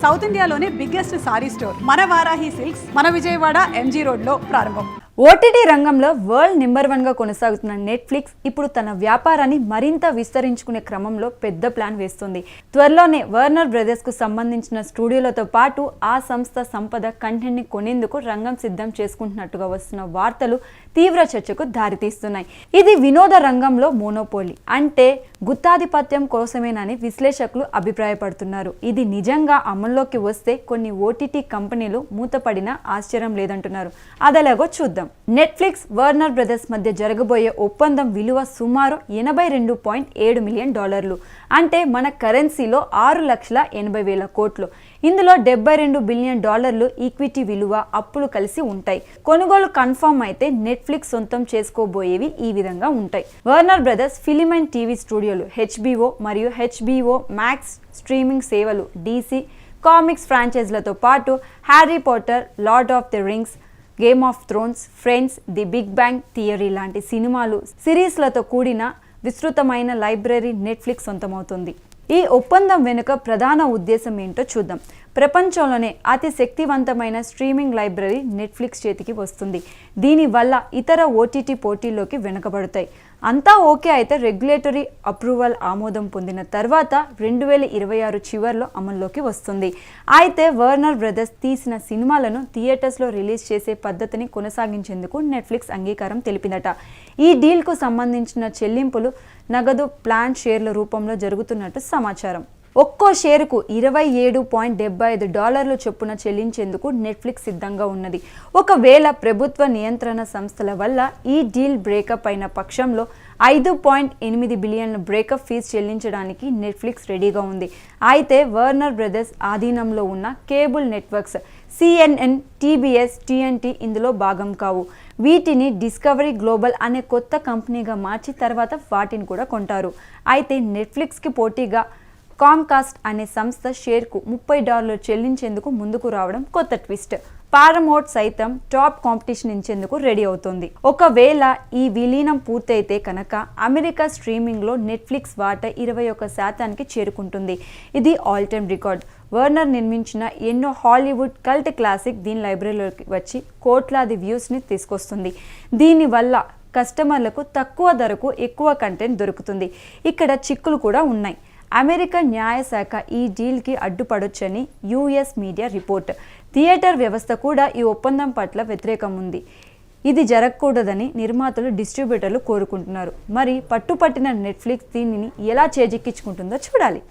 South ఇండియాలోనే biggest sorry store మన Varahi silks మన విజయవాడ ఎంజీ రోడ్ లో ప్రారంభం. ఓటీటీ రంగంలో వరల్డ్ నెంబర్ 1గా కొనసాగుతున్న నెట్ఫ్లిక్స్ ఇప్పుడు తన వ్యాపారాన్ని మరింత విస్తరించుకునే క్రమంలో పెద్ద ప్లాన్ వేస్తుంది. త్వరలోనే వార్నర్ బ్రదర్స్ కు సంబంధించిన స్టూడియోలతో పాటు ఆ సంస్థ సంపద కంటెంట్ ని కొనేందుకు రంగం సిద్ధం చేసుకుంటున్నట్టుగా వస్తున్న వార్తలు తీవ్ర చర్చకు దారితీస్తున్నాయి. ఇది వినోద రంగంలో మోనోపోలీ అంటే గుత్తాధిపత్యం కోసమేనని విశ్లేషకులు అభిప్రాయపడుతున్నారు. ఇది నిజంగా అమల్లోకి వస్తే కొన్ని ఓటీటీ కంపెనీలు మూతపడినా ఆశ్చర్యం లేదంటున్నారు. అదెలాగో చూద్దాం. నెట్ఫ్లిక్స్ వార్నర్ బ్రదర్స్ మధ్య జరగబోయే ఒప్పందం విలువ సుమారు $82.7 మిలియన్, అంటే మన కరెన్సీలో 6,80,000 కోట్లు. ఇందులో $72 బిలియన్ ఈక్విటీ విలువ, అప్పులు కలిసి ఉంటాయి. కొనుగోలు కన్ఫర్మ్ అయితే నెట్ఫ్లిక్స్ సొంతం చేసుకోబోయేవి ఈ విధంగా ఉంటాయి. Warner Brothers film and TV స్టూడియోలు HBO మరియు HBO మ్యాక్స్ స్ట్రీమింగ్ సేవలు, DC కామిక్స్ ఫ్రాంచైజీలతో పాటు Harry Potter, Lord of the Rings, Game of Thrones, Friends, the Big Bang Theory లాంటి సినిమాలు, సిరీస్లతో కూడిన విస్తృతమైన లైబ్రరీ నెట్ఫ్లిక్స్ సొంతమవుతుంది. ఈ ఒప్పందం వెనుక ప్రధాన ఉద్దేశం ఏంటో చూద్దాం. ప్రపంచంలోనే అతి శక్తివంతమైన స్ట్రీమింగ్ లైబ్రరీ నెట్ఫ్లిక్స్ చేతికి వస్తుంది. దీనివల్ల ఇతర ఓటీటీ పోటీల్లోకి వెనుకబడతాయి. అంతా ఓకే అయితే రెగ్యులేటరీ అప్రూవల్ ఆమోదం పొందిన తర్వాత 2026 చివరిలో అమల్లోకి వస్తుంది. అయితే వార్నర్ బ్రదర్స్ తీసిన సినిమాలను థియేటర్స్లో రిలీజ్ చేసే పద్ధతిని కొనసాగించేందుకు నెట్ఫ్లిక్స్ అంగీకారం తెలిపిందట. ఈ డీల్కు సంబంధించిన చెల్లింపులు నగదు ప్లాన్ షేర్ల రూపంలో జరుగుతున్నట్టు సమాచారం. ఒక్కో షేరుకు $27.75 చొప్పున చెల్లించేందుకు నెట్ఫ్లిక్స్ సిద్ధంగా ఉన్నది. ఒకవేళ ప్రభుత్వ నియంత్రణ సంస్థల వల్ల ఈ డీల్ బ్రేకప్ అయిన పక్షంలో $5.8 బిలియన్ బ్రేకప్ ఫీజు చెల్లించడానికి నెట్ఫ్లిక్స్ రెడీగా ఉంది. అయితే వార్నర్ బ్రదర్స్ ఆధీనంలో ఉన్న cable networks CNN, TBS, TNT ఇందులో భాగం కావు. వీటిని డిస్కవరీ గ్లోబల్ అనే కొత్త కంపెనీగా మార్చి తర్వాత వాటిని కూడా కొంటారు. అయితే నెట్ఫ్లిక్స్కి పోటీగా కామ్కాస్ట్ అనే సంస్థ షేర్కు $30 చెల్లించేందుకు ముందుకు రావడం కొత్త ట్విస్ట్. పారమౌంట్ సైతం టాప్ కాంపిటీషన్ ఇచ్చేందుకు రెడీ అవుతోంది. ఒకవేళ ఈ విలీనం పూర్తయితే కనుక అమెరికా స్ట్రీమింగ్లో నెట్ఫ్లిక్స్ వాటా 21% చేరుకుంటుంది. ఇది ఆల్ టైమ్ రికార్డ్. వార్నర్ నిర్మించిన ఎన్నో హాలీవుడ్ కల్ట్ క్లాసిక్ దీని లైబ్రరీలోకి వచ్చి కోట్లాది వ్యూస్ని తీసుకొస్తుంది. దీనివల్ల కస్టమర్లకు తక్కువ ధరకు ఎక్కువ కంటెంట్ దొరుకుతుంది. ఇక్కడ చిక్కులు కూడా ఉన్నాయి. అమెరికన్ న్యాయశాఖ ఈ డీల్కి అడ్డుపడొచ్చని US మీడియా రిపోర్ట్. థియేటర్ వ్యవస్థ కూడా ఈ ఒప్పందం పట్ల వ్యతిరేకం ఉంది. ఇది జరగకూడదని నిర్మాతలు, డిస్ట్రిబ్యూటర్లు కోరుకుంటున్నారు. మరి పట్టుపట్టిన నెట్ఫ్లిక్స్ దీనిని ఎలా చేజిక్కించుకుంటుందో చూడాలి.